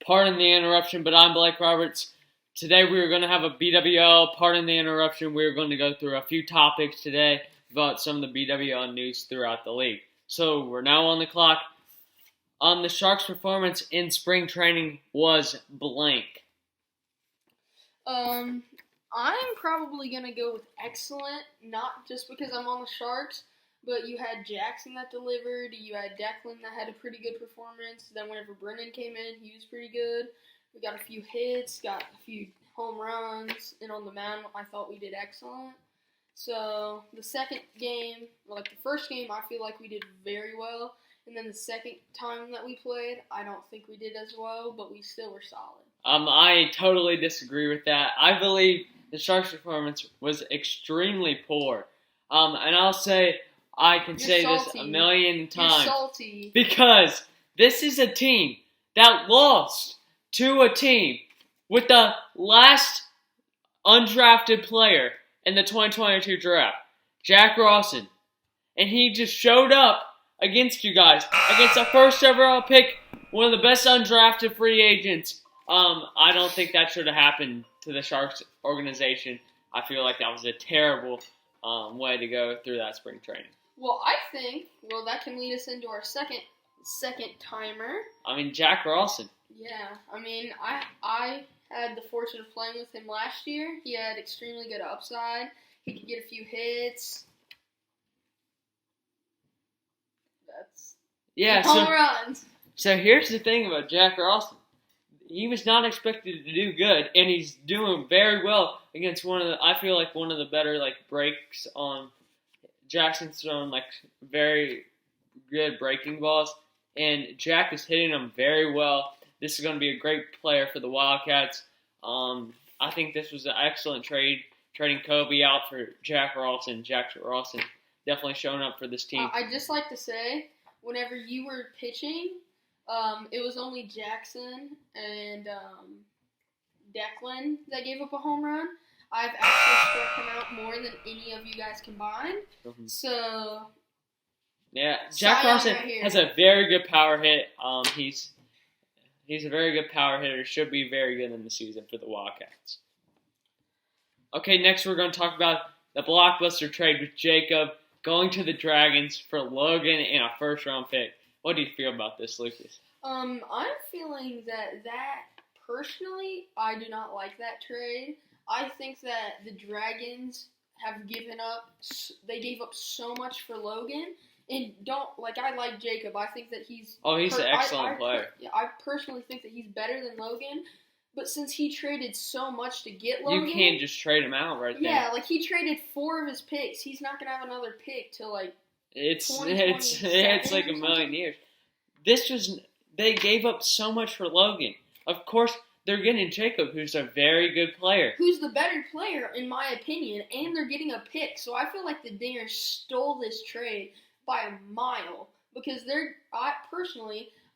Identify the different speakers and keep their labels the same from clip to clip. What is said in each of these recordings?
Speaker 1: Pardon the interruption, but I'm Blake Roberts. Today we are going to have a BWL. Pardon the interruption. We're going to go through a few topics today about some of the BWL news throughout the league. So we're now on the clock. The Sharks' performance in spring training was blank.
Speaker 2: I'm probably going to go with excellent, not just because I'm on the Sharks, but you had Jackson that delivered, you had Declan that had a pretty good performance, then whenever Brennan came in, he was pretty good. We got a few hits, got a few home runs, and on the mound, I thought we did excellent. So the second game, the first game, I feel like we did very well, and then the second time that we played, I don't think we did as well, but we still were solid.
Speaker 1: I totally disagree with that. I believe the Sharks' performance was extremely poor. And I'll say, I can say this a million times.
Speaker 2: You're salty.
Speaker 1: Because this is a team that lost to a team with the last undrafted player in the 2022 draft, Jack Rosson. And he just showed up against you guys, against a first overall pick, one of the best undrafted free agents. I don't think that should have happened to the Sharks organization. I feel like that was a terrible way to go through that spring training.
Speaker 2: Well, I think that can lead us into our second timer.
Speaker 1: Jack Rosson.
Speaker 2: Yeah, I had the fortune of playing with him last year. He had extremely good upside. He could get a few hits. Home runs.
Speaker 1: So here's the thing about Jack Rosson. He was not expected to do good, and he's doing very well against one of the better breaks on Jackson's throwing very good breaking balls, and Jack is hitting them very well. This is going to be a great player for the Wildcats. I think this was an excellent trade, trading Kobe out for Jack Rosson. Jack Rosson definitely showing up for this team.
Speaker 2: I'd just like to say, whenever you were pitching, it was only Jackson and Declan that gave up a home run. I've actually struck him out more than any of you guys combined.
Speaker 1: Mm-hmm.
Speaker 2: So,
Speaker 1: yeah, Jack Rosson has a very good power hit. He's a very good power hitter. Should be very good in the season for the Wildcats. Okay, next we're going to talk about the blockbuster trade with Jacob going to the Dragons for Logan and a first-round pick. What do you feel about this, Lucas?
Speaker 2: I'm feeling that personally, I do not like that trade. I think that the Dragons have given up. They gave up so much for Logan, and I like Jacob. I think that he's
Speaker 1: an excellent player.
Speaker 2: I personally think that he's better than Logan. But since he traded so much to get Logan,
Speaker 1: you can't just trade him out right there.
Speaker 2: Yeah, he traded 4 of his picks. He's not gonna have another pick till
Speaker 1: it's like a million years. They gave up so much for Logan. Of course, they're getting Jacob, who's a very good player.
Speaker 2: Who's the better player, in my opinion, and they're getting a pick. So I feel like the Dingers stole this trade by a mile. Because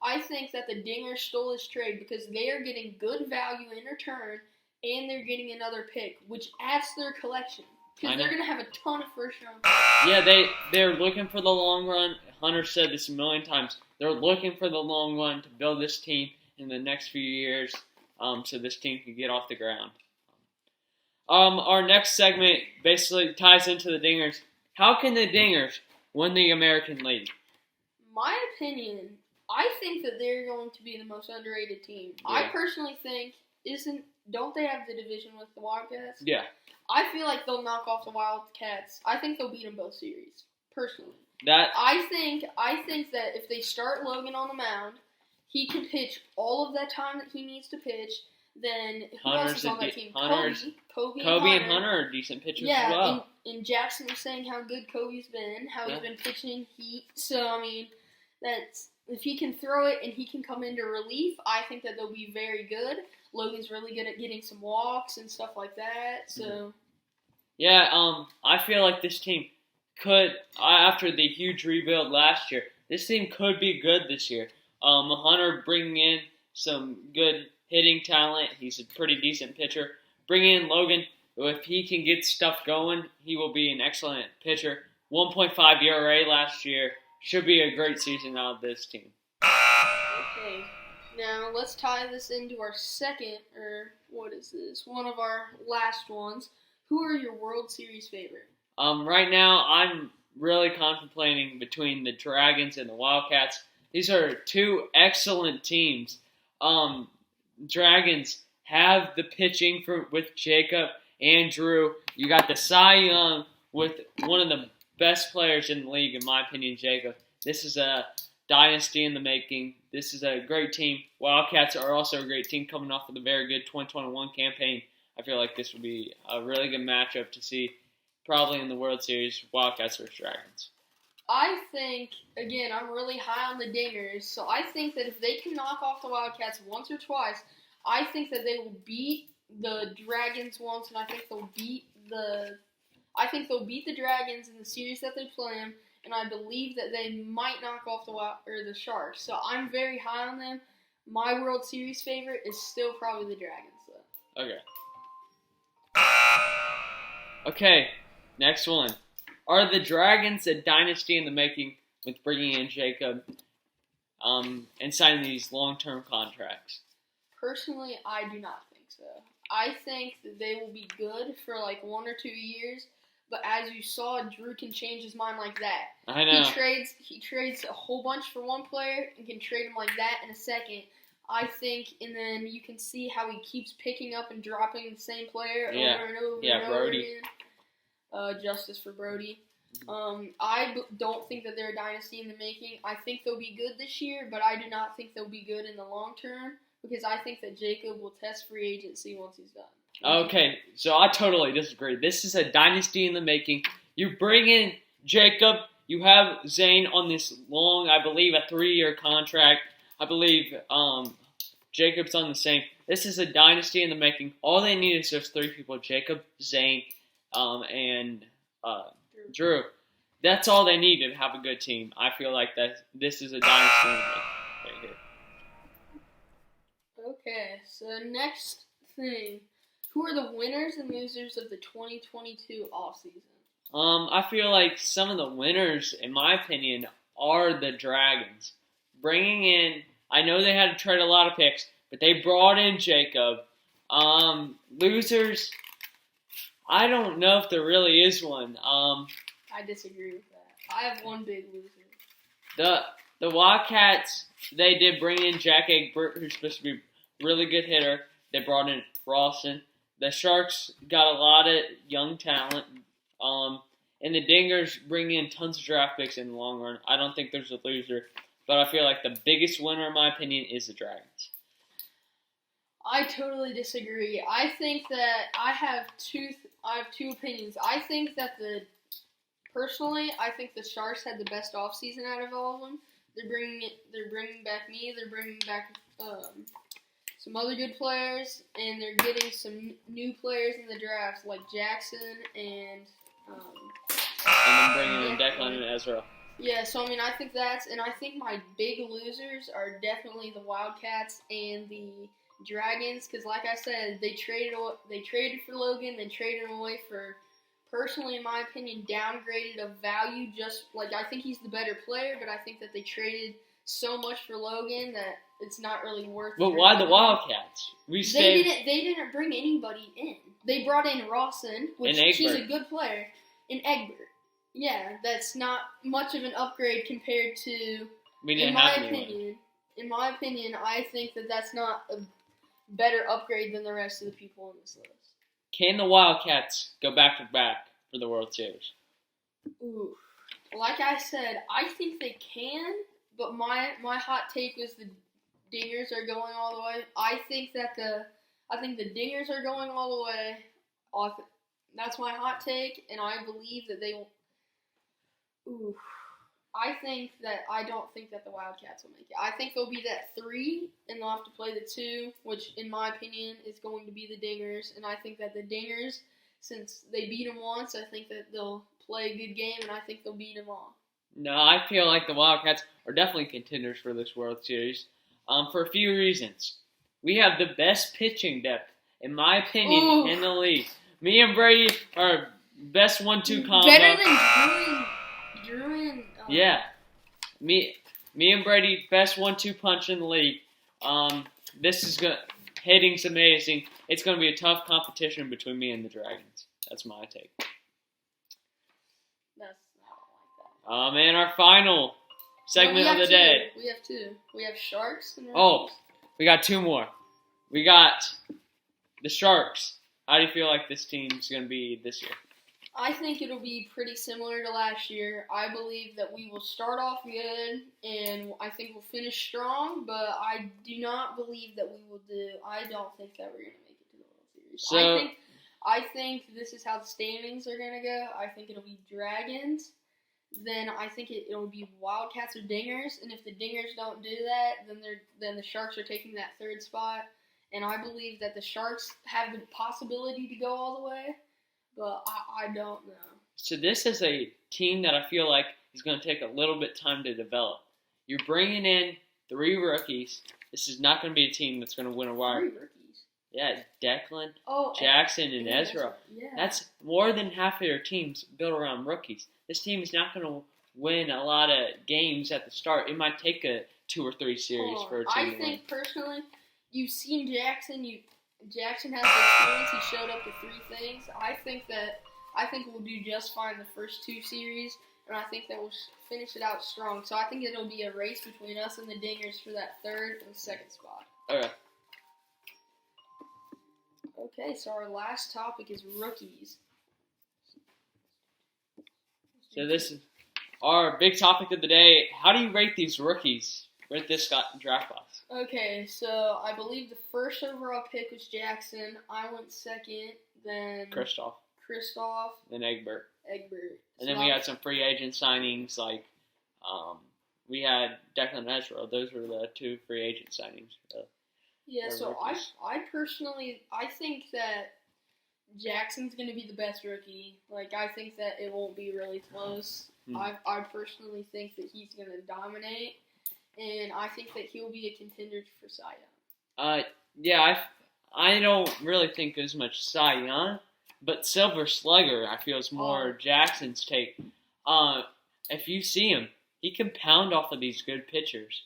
Speaker 2: I think that the Dingers stole this trade because they are getting good value in return, and they're getting another pick, which adds to their collection. Because they're going to have a ton of first-round picks.
Speaker 1: Yeah, they're looking for the long run. Hunter said this a million times. They're looking for the long run to build this team in the next few years so this team can get off the ground. Our next segment basically ties into the Dingers. How can the Dingers win the American League?
Speaker 2: My opinion, I think that they're going to be the most underrated team. Yeah. I personally think, don't they have the division with the Wildcats?
Speaker 1: Yeah.
Speaker 2: I feel like they'll knock off the Wildcats. I think they'll beat them both series, personally. I think that if they start Logan on the mound, he can pitch all of that time that he needs to pitch. Then who else is on that team? Kobe and
Speaker 1: Hunter are decent pitchers as well.
Speaker 2: And Jackson was saying how good Kobe's been, how he's been pitching heat. So that's if he can throw it and he can come into relief, I think that they'll be very good. Logan's really good at getting some walks and stuff like that. So
Speaker 1: I feel like this team could, after the huge rebuild last year, this team could be good this year. Hunter bringing in some good hitting talent. He's a pretty decent pitcher. Bringing in Logan, if he can get stuff going, he will be an excellent pitcher. 1.5 ERA last year. Should be a great season out of this team.
Speaker 2: Okay. Now, let's tie this into our second, or what is this? One of our last ones. Who are your World Series favorite?
Speaker 1: Right now, I'm really contemplating between the Dragons and the Wildcats. These are two excellent teams. Dragons have the pitching with Jacob and Drew. You got the Cy Young with one of the best players in the league, in my opinion, Jacob. This is a dynasty in the making. This is a great team. Wildcats are also a great team coming off of the very good 2021 campaign. I feel like this would be a really good matchup to see probably in the World Series, Wildcats versus Dragons.
Speaker 2: I think, again, I'm really high on the Dingers, so I think that if they can knock off the Wildcats once or twice, I think that they will beat the Dragons once, and I think they'll beat the Dragons in the series that they play them, and I believe that they might knock off the Sharks. So I'm very high on them. My World Series favorite is still probably the Dragons, though.
Speaker 1: Okay, next one. Are the Dragons a dynasty in the making with bringing in Jacob and signing these long-term contracts?
Speaker 2: Personally, I do not think so. I think that they will be good for like 1 or 2 years, but as you saw, Drew can change his mind like that.
Speaker 1: I know.
Speaker 2: He trades a whole bunch for one player and can trade him like that in a second. I think, and then you can see how he keeps picking up and dropping the same player over and over and over again. Justice for Brody. I don't think that they're a dynasty in the making. I think they'll be good this year, but I do not think they'll be good in the long term because I think that Jacob will test free agency once he's done.
Speaker 1: Okay, so I totally disagree. This is a dynasty in the making. You bring in Jacob. You have Zane on this long, I believe, a 3-year contract. I believe Jacob's on the same. This is a dynasty in the making. All they need is just 3 people: Jacob, Zane, and Drew. That's all they need to have a good team. I feel like that this is a dynasty in the making right here.
Speaker 2: Okay, so next thing. Who are the winners and losers of the 2022 offseason?
Speaker 1: I feel like some of the winners, in my opinion, are the Dragons. Bringing in, I know they had to trade a lot of picks, but they brought in Jacob. Losers, I don't know if there really is one.
Speaker 2: I disagree with that. I have one big loser.
Speaker 1: The Wildcats, they did bring in Jack Egbert, who's supposed to be a really good hitter. They brought in Rosson. The Sharks got a lot of young talent. And the Dingers bring in tons of draft picks in the long run. I don't think there's a loser, but I feel like the biggest winner, in my opinion, is the Dragons.
Speaker 2: I totally disagree. I think that I have two opinions. I think that personally, I think the Sharks had the best offseason out of all of them. They're bringing back me. They're bringing back some other good players, and they're getting some new players in the draft like Jackson and
Speaker 1: then bringing in Declan and Ezra.
Speaker 2: Yeah, so I mean, I think I think my big losers are definitely the Wildcats and the Dragons, because like I said, they traded for Logan, they traded him away for, personally in my opinion, downgraded of value. Just like, I think he's the better player, but I think that they traded so much for Logan that it's not really worth.
Speaker 1: But why the Wildcats?
Speaker 2: They didn't bring anybody in. They brought in Rosson, which he's a good player, and Egbert. Yeah, that's not much of an upgrade compared to. In my opinion, I think that that's not a better upgrade than the rest of the people on this list.
Speaker 1: Can the Wildcats go back-to-back for the World Series?
Speaker 2: Ooh. Like I said, I think they can, but my hot take was the Dingers are going all the way. I think the Dingers are going all the way. That's my hot take, and I believe that they will. Ooh. I don't think that the Wildcats will make it. I think they'll be that 3, and they'll have to play the 2, which, in my opinion, is going to be the Dingers. And I think that the Dingers, since they beat them once, I think that they'll play a good game, and I think they'll beat them all.
Speaker 1: No, I feel like the Wildcats are definitely contenders for this World Series for a few reasons. We have the best pitching depth, in my opinion, in the league. Me and Brady are best 1-2 combo.
Speaker 2: Better than Drew and
Speaker 1: yeah. Me and Brady, best 1-2 punch in the league. This is good. Hitting's amazing. It's going to be a tough competition between me and the Dragons. That's my take.
Speaker 2: I don't like that.
Speaker 1: And our final segment of the day.
Speaker 2: We have two. We have Sharks and
Speaker 1: Oh, we got two more. We got the Sharks. How do you feel like this team's going to be this year?
Speaker 2: I think it'll be pretty similar to last year. I believe that we will start off good, and I think we'll finish strong, but I do not believe that we will I don't think that we're going to make it to the World Series.
Speaker 1: So,
Speaker 2: I think this is how the standings are going to go. I think it'll be Dragons. Then I think it'll be Wildcats or Dingers, and if the Dingers don't do that, then the Sharks are taking that third spot. And I believe that the Sharks have the possibility to go all the way, but I don't know.
Speaker 1: So this is a team that I feel like is going to take a little bit time to develop. You're bringing in 3 rookies. This is not going to be a team that's going to win a wire.
Speaker 2: 3 rookies?
Speaker 1: Yeah, Declan,
Speaker 2: Oh,
Speaker 1: Jackson, and Ezra.
Speaker 2: Yeah.
Speaker 1: That's more than half of your team's built around rookies. This team is not going to win a lot of games at the start. It might take a 2 or 3 series for a team to win.
Speaker 2: I think personally, you've seen Jackson. Jackson has the experience. He showed up to 3 things. I think we'll do just fine the first 2 series, and I think that we'll finish it out strong. So I think it'll be a race between us and the Dingers for that 3rd and 2nd spot.
Speaker 1: Okay.
Speaker 2: Okay, so our last topic is rookies.
Speaker 1: So this is our big topic of the day. How do you rate these rookies? Rate this draft class.
Speaker 2: Okay, so I believe the first overall pick was Jackson. I went 2nd, then
Speaker 1: Kristoff.
Speaker 2: Then
Speaker 1: Egbert.
Speaker 2: So
Speaker 1: And then we had some free agent signings like we had Declan and Ezra. Those were the 2 free agent signings.
Speaker 2: Yeah, so I personally think that Jackson's going to be the best rookie. Like, I think that it won't be really close. I personally think that he's going to dominate, and I think that he'll be a contender for Cy Young.
Speaker 1: Yeah, I don't really think as much Cy Young, but Silver Slugger I feel is more Jackson's take. If you see him, he can pound off of these good pitchers.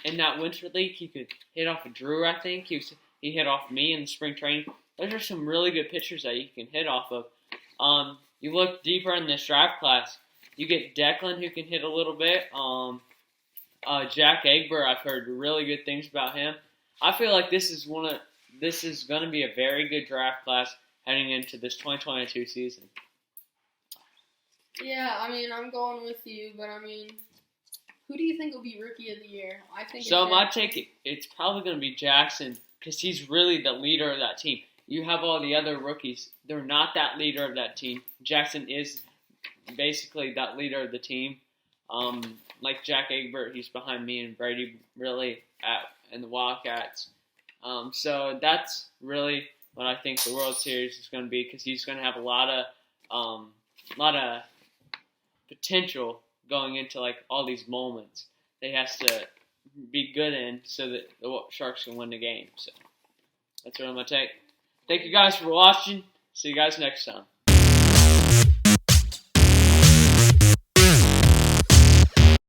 Speaker 1: In that Winter League, he could hit off of Drew, I think. He hit off me in the spring training. Those are some really good pitchers that you can hit off of. You look deeper in this draft class, you get Declan, who can hit a little bit. Jack Egbert, I've heard really good things about him. I feel like this is going to be a very good draft class heading into this 2022 season.
Speaker 2: Yeah, I mean, I'm going with you, but I mean, who do you think will be Rookie of the Year? I think.
Speaker 1: So my take, it's probably going to be Jackson because he's really the leader of that team. You have all the other rookies; they're not that leader of that team. Jackson is basically that leader of the team. Like Jack Egbert, he's behind me and Brady really in the Wildcats. So that's really what I think the World Series is going to be because he's going to have a lot of potential going into like all these moments that he has to be good in so that the Sharks can win the game. So that's what I'm going to take. Thank you guys for watching. See you guys next time.